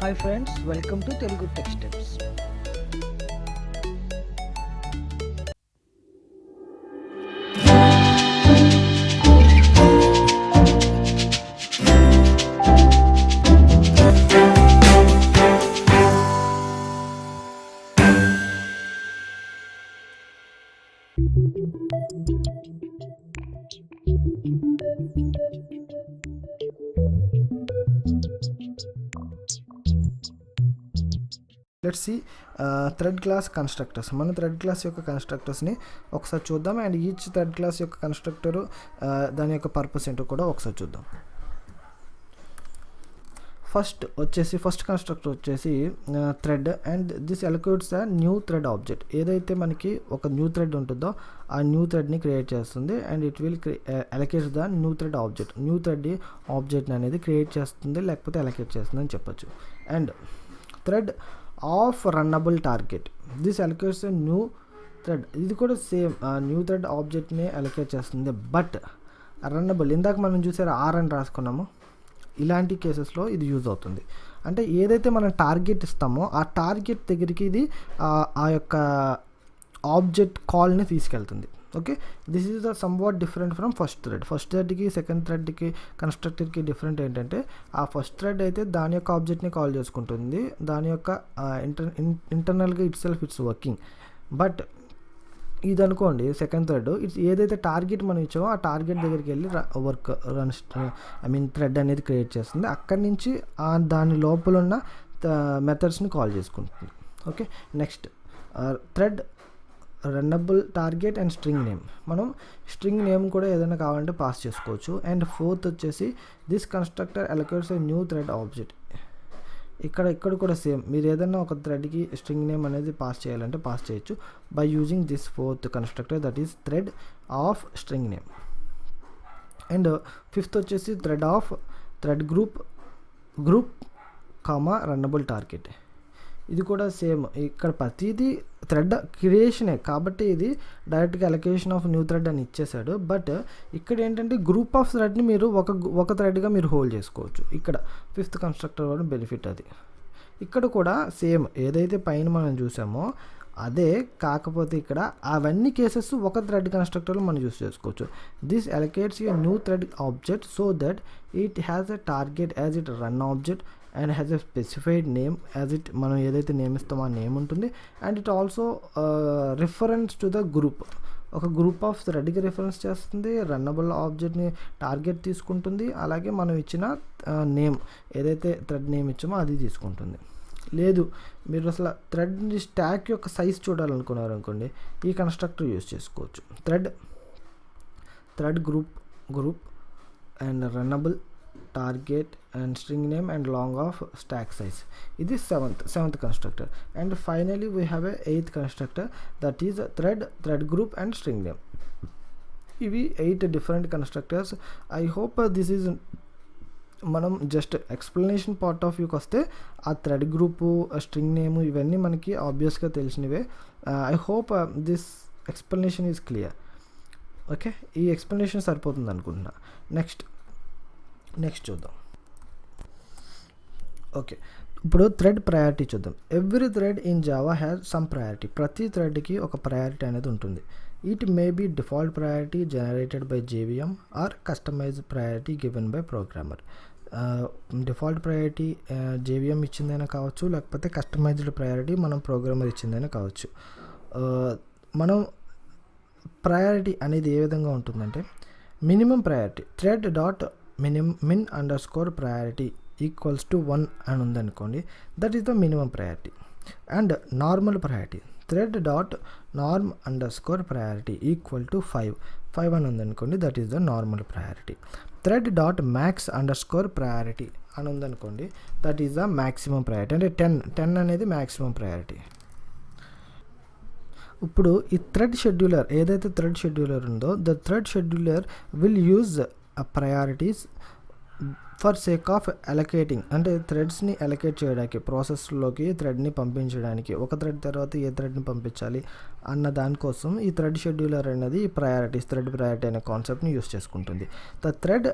Hi friends, welcome to Telugu Tech Steps. Let's see thread class constructors. మన thread class యొక్క కన్స్ట్రక్టర్స్ని ఒకసారి చూద్దాం, and each thread class యొక్క కన్స్ట్రక్టరు దాని యొక్క పర్పస్ ఏంటో కూడా ఒకసారి చూద్దాం. ఫస్ట్ కన్స్ట్రక్టర్ వచ్చేసి thread, and this allocates the new thread object. ఏదైతే మనకి ఒక న్యూ థ్రెడ్ ఉంటుందో ఆ న్యూ థ్రెడ్ని క్రియేట్ చేస్తుంది, and it will allocates the new thread object. New thread ఆబ్జెక్ట్ని అనేది క్రియేట్ చేస్తుంది, లేకపోతే అలొకేట్ చేస్తుంది అని చెప్పొచ్చు. And thread of runnable target, this allocates a new thread. ఇది కూడా సేమ్ న్యూ థ్రెడ్ ఆబ్జెక్ట్ని అలొకేట్ చేస్తుంది, బట్ రన్నబుల్. ఇందాక మనం చూసారు ఆర్ అని రాసుకున్నాము, ఇలాంటి కేసెస్లో ఇది యూజ్ అవుతుంది. అంటే ఏదైతే మనం టార్గెట్ ఇస్తామో ఆ టార్గెట్ దగ్గరికి ఇది ఆ యొక్క ఆబ్జెక్ట్ కాల్ని తీసుకెళ్తుంది. Okay, this is the somewhat different from first థ్రెడ్కి సెకండ్ థ్రెడ్కి కన్స్ట్రక్టర్కి డిఫరెంట్ ఏంటంటే, ఆ ఫస్ట్ థ్రెడ్ అయితే దాని యొక్క ఆబ్జెక్ట్ని కాల్ చేసుకుంటుంది, దాని యొక్క ఇంటర్నల్గా ఇట్స్ వర్కింగ్. బట్ ఇది అనుకోండి సెకండ్ థ్రెడ్, ఇట్స్ ఏదైతే టార్గెట్ మనం ఇచ్చామో ఆ టార్గెట్ దగ్గరికి వెళ్ళి థ్రెడ్ అనేది క్రియేట్ చేస్తుంది. అక్కడి నుంచి దాని లోపల ఉన్న మెథడ్స్ని కాల్ చేసుకుంటుంది. Okay, next thread runnable target and string name. మనం స్ట్రింగ్ నేమ్ కూడా ఏదైనా కావాలంటే పాస్ చేసుకోవచ్చు. అండ్ ఫోర్త్ వచ్చేసి this constructor allocates a new thread object. ఇక్కడ కూడా సేమ్, మీరు ఏదైనా ఒక థ్రెడ్కి స్ట్రింగ్ నేమ్ అనేది పాస్ చేయాలంటే పాస్ చేయొచ్చు by using this fourth constructor, that is thread of string name. And fifth వచ్చేసి థ్రెడ్ గ్రూప్ రన్నబుల్ టార్గెట్. ఇది కూడా సేమ్, ఇక్కడ ప్రతిదీ థ్రెడ్ క్రియేషనే కాబట్టి ఇది డైరెక్ట్గా అలొకేషన్ ఆఫ్ న్యూ థ్రెడ్ అని ఇచ్చేసాడు. బట్ ఇక్కడ ఏంటంటే గ్రూప్ ఆఫ్ థ్రెడ్ని మీరు ఒక థ్రెడ్గా మీరు హోల్డ్ చేసుకోవచ్చు. ఇక్కడ ఫిఫ్త్ కన్స్ట్రక్టర్ కూడా బెనిఫిట్ అది. ఇక్కడ కూడా సేమ్ ఏదైతే పైన మనం చూసామో అదే, కాకపోతే ఇక్కడ అవన్నీ కేసెస్ ఒక థ్రెడ్ కన్స్ట్రక్టర్లో మనం యూస్ చేసుకోవచ్చు. This allocates a new thread object so that it has a target as it run object and has a specified name as it, మనం ఏదైతే నేమ్ ఇస్తామో ఆ నేమ్ ఉంటుంది. And it also reference to the group, ఒక group of థ్రెడ్కి reference చేస్తుంది, runnable ఆబ్జెక్ట్ని target తీసుకుంటుంది, అలాగే మనం ఇచ్చిన నేమ్ ఏదైతే థ్రెడ్ నేమ్ ఇచ్చామో అది తీసుకుంటుంది. లేదు మీరు అసలు థ్రెడ్ స్టాక్ యొక్క సైజ్ చూడాలనుకున్నారు అనుకోండి, ఈ కన్స్ట్రక్టర్ యూజ్ చేసుకోవచ్చు. Thread group and runnable target and string name and long of stack size. ఇది seventh constructor. And finally we have a eighth constructor, that is thread group and string name. ఇవి 8 different constructors. I hope this is, మనం just explanation part of వ్యూకి వస్తే ఆ thread group string name ఇవన్నీ మనకి ఆబ్వియస్గా తెలిసినవే. I hope this explanation is clear. Okay, ఈ ఎక్స్ప్లెనేషన్ సరిపోతుంది అనుకుంటున్నా. నెక్స్ట్ చూద్దాం. ఓకే, ఇప్పుడు థ్రెడ్ ప్రయారిటీ చూద్దాం. Every thread in Java has some priority. ప్రతి థ్రెడ్కి ఒక ప్రయారిటీ అనేది ఉంటుంది. It may be default priority generated by JVM or customized priority given by programmer. Default priority JVM ఇచ్చిందైనా కావచ్చు, లేకపోతే కస్టమైజ్డ్ ప్రయారిటీ మనం ప్రోగ్రామర్ ఇచ్చిందైనా కావచ్చు. మనం ప్రయారిటీ అనేది ఏ విధంగా ఉంటుందంటే, minimum priority thread dot min underscore priority equals to 1 అని ఉందనుకోండి, that is the minimum priority. And normal priority thread dot norm underscore priority equal to 5 అని ఉందనుకోండి, that is the normal priority. Thread dot max underscore priority అని ఉందనుకోండి, that is the maximum priority. అంటే 10 అనేది maximum priority. ఇప్పుడు ఈ thread scheduler, ఏదైతే thread scheduler ఉందో, the thread scheduler will use priorities for sake of allocating, అంటే థ్రెడ్స్ని allocate చేయడానికి, ప్రాసెస్లోకి థ్రెడ్ని పంపించడానికి, ఒక థ్రెడ్ తర్వాత ఏ థ్రెడ్ని పంపించాలి అన్న దానికోసం ఈ థ్రెడ్ షెడ్యూలర్ అనేది థ్రెడ్ ప్రయారిటీ అనే కాన్సెప్ట్ని యూస్ చేసుకుంటుంది. The thread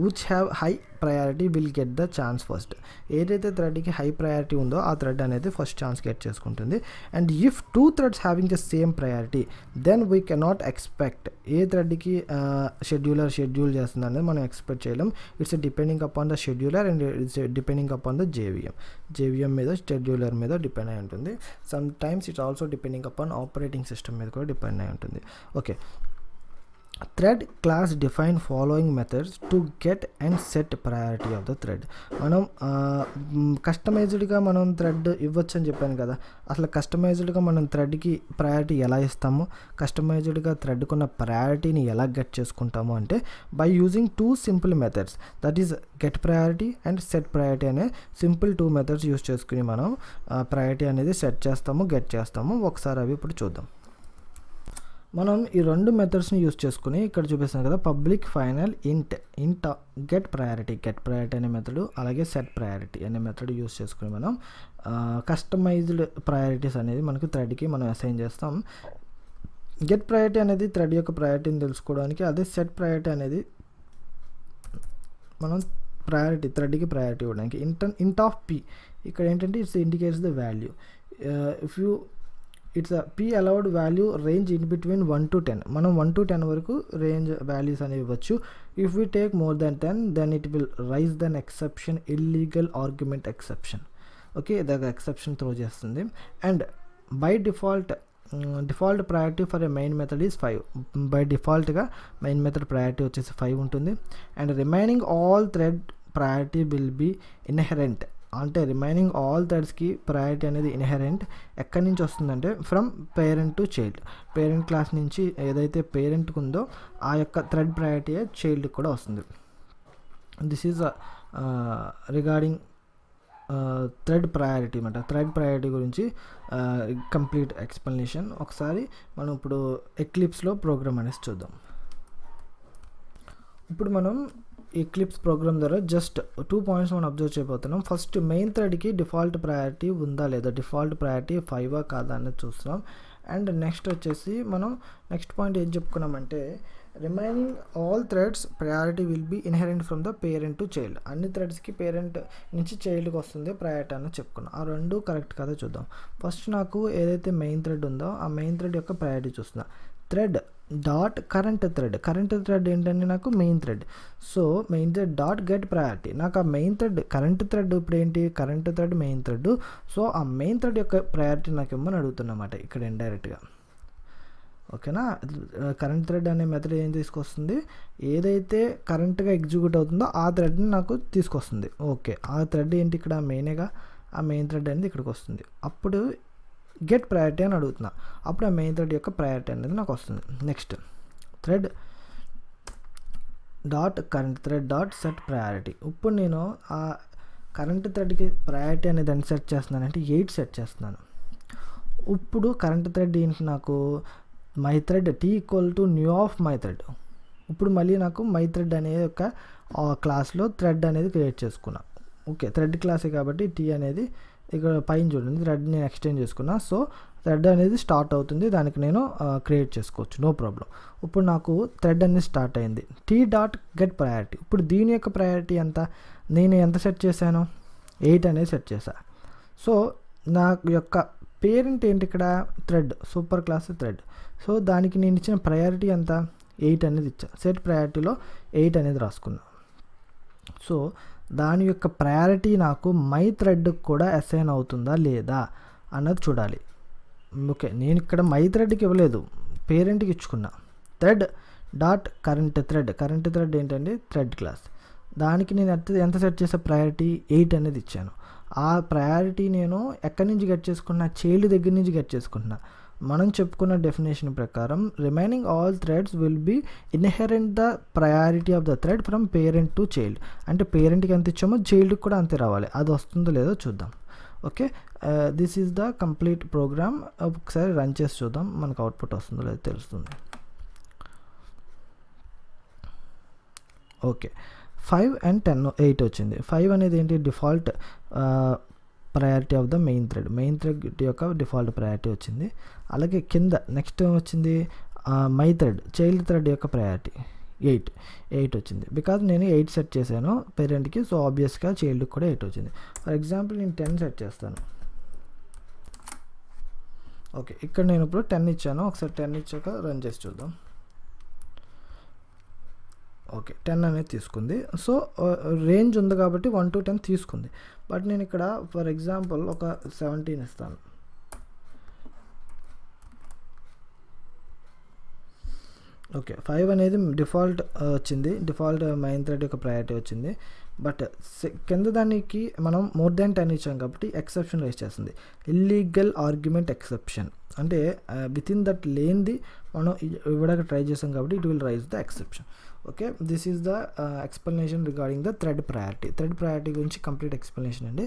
which have high priority will get the chance first. ఏదైతే థ్రెడ్కి హై ప్రయారిటీ ఉందో ఆ థ్రెడ్ అనేది ఫస్ట్ ఛాన్స్ గెట్ చేసుకుంటుంది. And if 2 threads having the same priority then we cannot expect. ఏ థ్రెడ్కి షెడ్యూల్ చేస్తుంది అనేది మనం ఎక్స్పెక్ట్ చేయలేం. It's depending upon the scheduler and it's depending upon the JVM మీద, షెడ్యూలర్ మీద డిపెండ్ అయి ఉంటుంది. Some times it's also depending upon operating system మీద కూడా డిపెండ్ అయి ఉంటుంది. Okay, thread class define following methods to get and set priority of the thread. మనం కస్టమైజ్డ్గా మనం థ్రెడ్ ఇవ్వచ్చు అని చెప్పాను కదా. అసలు కస్టమైజ్డ్గా మనం థ్రెడ్కి ప్రయారిటీ ఎలా ఇస్తాము, కస్టమైజ్డ్గా థ్రెడ్కున్న ప్రయారిటీని ఎలా గెట్ చేసుకుంటాము అంటే by using 2 simple methods, that is get priority and set priority అనే సింపుల్ 2 మెథడ్స్ యూస్ చేసుకుని మనం ప్రయారిటీ అనేది సెట్ చేస్తాము, గెట్ చేస్తాము. ఒకసారి అవి ఇప్పుడు చూద్దాం. మనం ఈ 2 మెథడ్స్ని యూస్ చేసుకుని ఇక్కడ చూపిస్తాం కదా, పబ్లిక్ ఫైనల్ ఇంట్ గెట్ ప్రయారిటీ అనే మెథడ్, అలాగే సెట్ ప్రయారిటీ అనే మెథడ్ యూస్ చేసుకుని మనం కస్టమైజ్డ్ ప్రయారిటీస్ అనేది మనకి థ్రెడ్కి మనం అసైన్ చేస్తాం. గెట్ ప్రయారిటీ అనేది థ్రెడ్ యొక్క ప్రయారిటీని తెలుసుకోవడానికి, అదే సెట్ ప్రయారిటీ అనేది మనం థ్రెడ్కి ప్రయారిటీ ఇవ్వడానికి. ఇంట్ ఆఫ్ పి ఇక్కడ ఏంటంటే it's indicates the value. If you it's P allowed value range in between 1 to 10. మనం 1 to 10 వరకు రేంజ్ వాల్యూస్ అనేవి ఇవ్వచ్చు. If we take more then 10 then it will raise then exception, illegal argument exception. Okay, the exception throw చేస్తుంది. And by default priority for a main method is 5. By డిఫాల్ట్గా main method priority వచ్చేసి 5 ఉంటుంది. And remaining all thread priority will be inherent. అంటే remaining all థ్రెడ్స్కి priority అనేది inherent. ఎక్కడి నుంచి వస్తుందంటే from parent to child. Parent class నుంచి ఏదైతే పేరెంట్కి ఉందో ఆ యొక్క థ్రెడ్ ప్రయారిటీ చైల్డ్కి కూడా వస్తుంది. This is regarding thread priority అన్నమాట. థ్రెడ్ ప్రయారిటీ గురించి కంప్లీట్ ఎక్స్ప్లెనేషన్. ఒకసారి మనం ఇప్పుడు ఎక్లిప్స్లో ప్రోగ్రామ్ అనేసి చూద్దాం. ఇప్పుడు మనం ఎక్లిప్స్ ప్రోగ్రామ్ ద్వారా జస్ట్ 2 పాయింట్స్ మనం అబ్జర్వ్ చేయబోతున్నాం. ఫస్ట్, మెయిన్ థ్రెడ్కి డిఫాల్ట్ ప్రయారిటీ ఉందా లేదా, డిఫాల్ట్ ప్రయారిటీ 5 కాదా అనేది చూస్తున్నాం. అండ్ నెక్స్ట్ వచ్చేసి మనం నెక్స్ట్ పాయింట్ ఏం చెప్పుకున్నామంటే remaining all threads priority will be inherent from the parent to child. అన్ని థ్రెడ్స్కి పేరెంట్ నుంచి చైల్డ్కి వస్తుంది ప్రయారిటీ అని చెప్పుకున్నాం. ఆ 2 కరెక్ట్ కదా చూద్దాం. ఫస్ట్ నాకు ఏదైతే మెయిన్ థ్రెడ్ ఉందో ఆ మెయిన్ థ్రెడ్ యొక్క ప్రయారిటీ చూస్తున్నా. థ్రెడ్ డాట్ కరెంట్ థ్రెడ్ ఏంటంటే నాకు main thread. So main thread dot get priority. నాకు ఆ మెయిన్ థ్రెడ్ కరెంట్ థ్రెడ్ ఇప్పుడు ఏంటి, current thread main thread. So ఆ మెయిన్ థ్రెడ్ యొక్క ప్రయారిటీ నాకు ఇవ్వమని అడుగుతున్నమాట ఇక్కడ ఇండైరెక్ట్గా. ఓకేనా, కరెంట్ థ్రెడ్ అనే మెథడ్ ఏం తీసుకొస్తుంది, ఏదైతే కరెంట్గా ఎగ్జిక్యూట్ అవుతుందో ఆ థ్రెడ్ని నాకు తీసుకొస్తుంది. ఓకే, ఆ థ్రెడ్ ఏంటి ఇక్కడ మెయిన్గా, ఆ మెయిన్ థ్రెడ్ అనేది ఇక్కడికి వస్తుంది. అప్పుడు గెట్ ప్రయారిటీ అని అడుగుతున్నా, అప్పుడు ఆ మెయిన్ థ్రెడ్ యొక్క ప్రయారిటీ అనేది నాకు వస్తుంది. Next, thread dot current thread dot set priority. ఇప్పుడు నేను ఆ కరెంట్ థ్రెడ్కి ప్రయారిటీ అనేది ఎంత సెట్ చేస్తున్నానంటే 8 సెట్ చేస్తున్నాను. ఇప్పుడు కరెంట్ థ్రెడ్ ఏంటి నాకు, my thread T equal to new of my thread. ఇప్పుడు మళ్ళీ నాకు మై థ్రెడ్ అనేది ఒక క్లాస్లో థ్రెడ్ అనేది క్రియేట్ చేసుకున్నా. ఓకే, థ్రెడ్ క్లాసే కాబట్టి టీ అనేది ఇక్కడ పైన చూడండి థ్రెడ్ నేను ఎక్స్టెండ్ చేసుకున్నా. సో థ్రెడ్ అనేది స్టార్ట్ అవుతుంది, దానికి నేను క్రియేట్ చేసుకోవచ్చు, నో ప్రాబ్లం. ఇప్పుడు నాకు థ్రెడ్ అనేది స్టార్ట్ అయింది. T dot get priority. ఇప్పుడు దీని యొక్క ప్రయారిటీ ఎంత, నేను ఎంత సెట్ చేశాను, 8 అనేది సెట్ చేశాను. సో నా యొక్క పేరెంట్ ఏంటి ఇక్కడ, thread, super class thread. So దానికి నేను ఇచ్చిన ప్రయారిటీ ఎంత, 8 అనేది ఇచ్చా. సెట్ ప్రయారిటీలో 8 అనేది రాసుకున్నా. సో దాని యొక్క ప్రయారిటీ నాకు మై థ్రెడ్కి కూడా అసైన్ అవుతుందా లేదా అన్నది చూడాలి. ఓకే, నేను ఇక్కడ మై థ్రెడ్కి ఇవ్వలేదు, పేరెంట్కి ఇచ్చుకున్నా. థ్రెడ్ డాట్ కరెంట్ థ్రెడ్ ఏంటంటే థ్రెడ్ క్లాస్. దానికి నేను ఎంత సెట్ చేసే ప్రయారిటీ 8 అనేది ఇచ్చాను. ఆ ప్రయారిటీ నేను ఎక్కడి నుంచి గెట్ చేసుకున్నా, చైల్డ్ దగ్గర నుంచి గెట్ చేసుకుంటున్నా. మనం చెప్పుకున్న డెఫినేషన్ ప్రకారం remaining all threads will be inherent the priority of the thread from parent to child. అంటే పేరెంట్కి ఎంత ఇచ్చామో చైల్డ్కి కూడా అంతే రావాలి. అది వస్తుందో లేదో చూద్దాం. Okay, this is the complete program. ఒకసారి రన్ చేసి చూద్దాం, మనకు అవుట్పుట్ వస్తుందో లేదో తెలుస్తుంది. ఓకే, 5 and 10 8 వచ్చింది. 5 అనేది ఏంటి, default priority of the main thread యొక్క డిఫాల్ట్ ప్రయారిటీ వచ్చింది. అలాగే కింద నెక్స్ట్ వచ్చింది మై థ్రెడ్, చైల్డ్ థ్రెడ్ యొక్క ప్రయారిటీ ఎయిట్ వచ్చింది. బికాజ్ నేను 8 సెట్ చేశాను పేరెంట్కి, సో ఆబ్వియస్గా చైల్డ్కి కూడా 8 వచ్చింది. ఫర్ ఎగ్జాంపుల్ నేను 10 సెట్ చేస్తాను. ఓకే, ఇక్కడ నేను ఇప్పుడు 10 ఇచ్చాను. ఒకసారి 10 ఇచ్చాక రన్ చేసి చూద్దాం. ఓకే, 10 అనేది తీసుకుంది. సో రేంజ్ ఉంది కాబట్టి 1 to 10 తీసుకుంది. బట్ నేను ఇక్కడ ఫర్ ఎగ్జాంపుల్ ఒక 17 ఇస్తాను. ఓకే, 5 అనేది డిఫాల్ట్ వచ్చింది, డిఫాల్ట్ మెయిన్ థ్రెడ్ యొక్క ప్రయారిటీ వచ్చింది. బట్ కింద దానికి మనం మోర్ దాన్ 10 ఇచ్చాం కాబట్టి ఎక్సెప్షన్ రైజ్ చేస్తుంది. ఇల్లీగల్ ఆర్గ్యుమెంట్ ఎక్సెప్షన్ అంటే విత్ ఇన్ దట్ లేనిది మనం ఇవ్వడానికి ట్రై చేసాం కాబట్టి it will raise the exception. Okay, this is the explanation regarding the thread priority గురించి కంప్లీట్ ఎక్స్ప్లెనేషన్ అండి.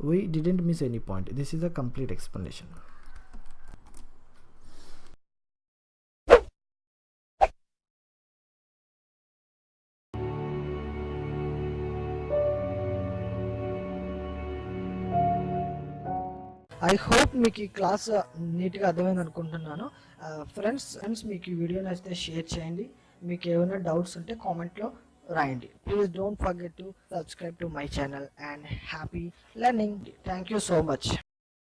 We didn't miss any point. This is the complete explanation. I hope మీకు ఈ class నీట్గా అర్థమైంది అనుకుంటున్నాను. ఫ్రెండ్స్ మీకు ఈ వీడియో నచ్చితే షేర్ చేయండి. మీకు ఏమైనా డౌట్స్ ఉంటే కామెంట్లో రాయండి. Please don't forget to subscribe to my channel and happy learning. Thank you so much.